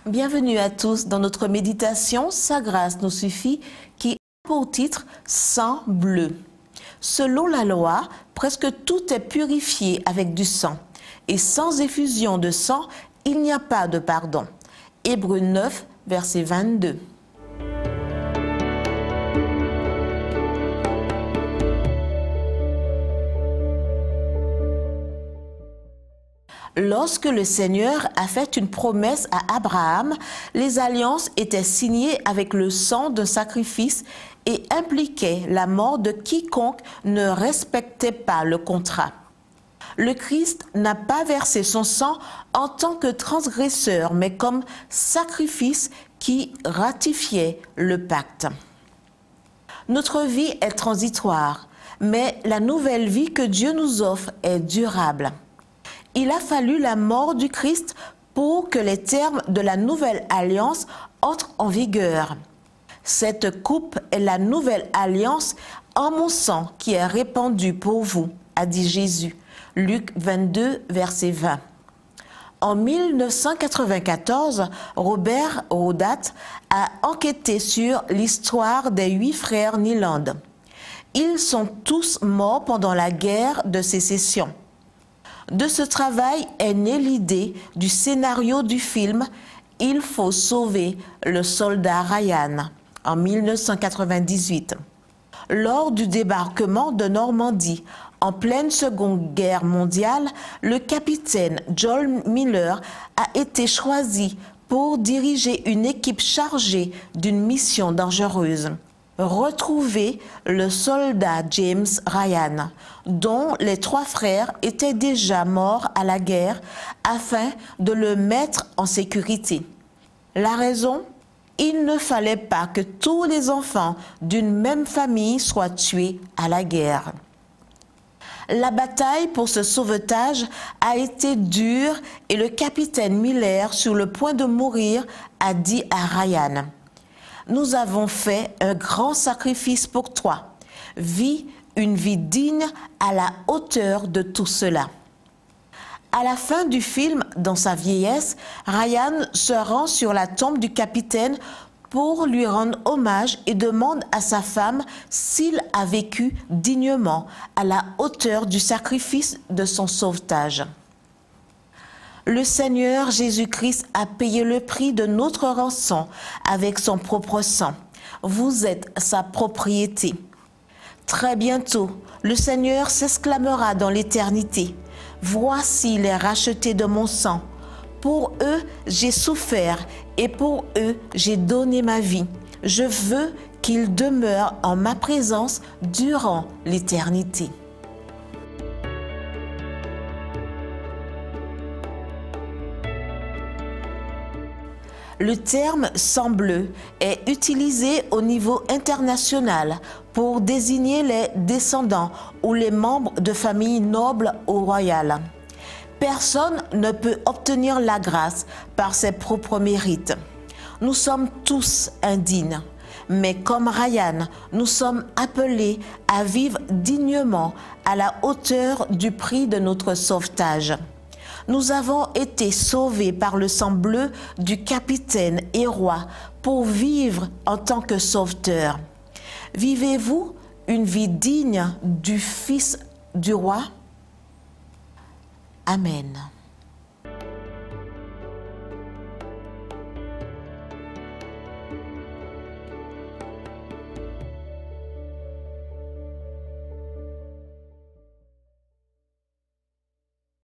Bienvenue à tous dans notre méditation « Sa grâce nous suffit » qui a pour titre « Sang bleu ». Selon la loi, presque tout est purifié avec du sang. Et sans effusion de sang, il n'y a pas de pardon. Hébreux 9, verset 22. Lorsque le Seigneur a fait une promesse à Abraham, les alliances étaient signées avec le sang d'un sacrifice et impliquaient la mort de quiconque ne respectait pas le contrat. Le Christ n'a pas versé son sang en tant que transgresseur, mais comme sacrifice qui ratifiait le pacte. Notre vie est transitoire, mais la nouvelle vie que Dieu nous offre est durable. Il a fallu la mort du Christ pour que les termes de la nouvelle alliance entrent en vigueur. Cette coupe est la nouvelle alliance en mon sang qui est répandue pour vous, a dit Jésus. Luc 22, verset 20. En 1994, Robert Rodat a enquêté sur l'histoire des 8 frères Niland. Ils sont tous morts pendant la guerre de sécession. De ce travail est née l'idée du scénario du film « Il faut sauver le soldat Ryan » en 1998. Lors du débarquement de Normandie, en pleine Seconde Guerre mondiale, le capitaine Joel Miller a été choisi pour diriger une équipe chargée d'une mission dangereuse. Retrouver le soldat James Ryan, dont les 3 frères étaient déjà morts à la guerre, afin de le mettre en sécurité. La raison ? Il ne fallait pas que tous les enfants d'une même famille soient tués à la guerre. La bataille pour ce sauvetage a été dure et le capitaine Miller, sur le point de mourir, a dit à Ryan: « Nous avons fait un grand sacrifice pour toi. Vis une vie digne à la hauteur de tout cela. » À la fin du film, dans sa vieillesse, Ryan se rend sur la tombe du capitaine pour lui rendre hommage et demande à sa femme s'il a vécu dignement à la hauteur du sacrifice de son sauvetage. Le Seigneur Jésus-Christ a payé le prix de notre rançon avec son propre sang. Vous êtes sa propriété. Très bientôt, le Seigneur s'exclamera dans l'éternité: « Voici les rachetés de mon sang. Pour eux, j'ai souffert et pour eux, j'ai donné ma vie. Je veux qu'ils demeurent en ma présence durant l'éternité. » Le terme « sang bleu » est utilisé au niveau international pour désigner les descendants ou les membres de familles nobles ou royales. Personne ne peut obtenir la grâce par ses propres mérites. Nous sommes tous indignes, mais comme Ryan, nous sommes appelés à vivre dignement à la hauteur du prix de notre sauvetage. Nous avons été sauvés par le sang bleu du capitaine et roi pour vivre en tant que sauveteurs. Vivez-vous une vie digne du Fils du roi? Amen.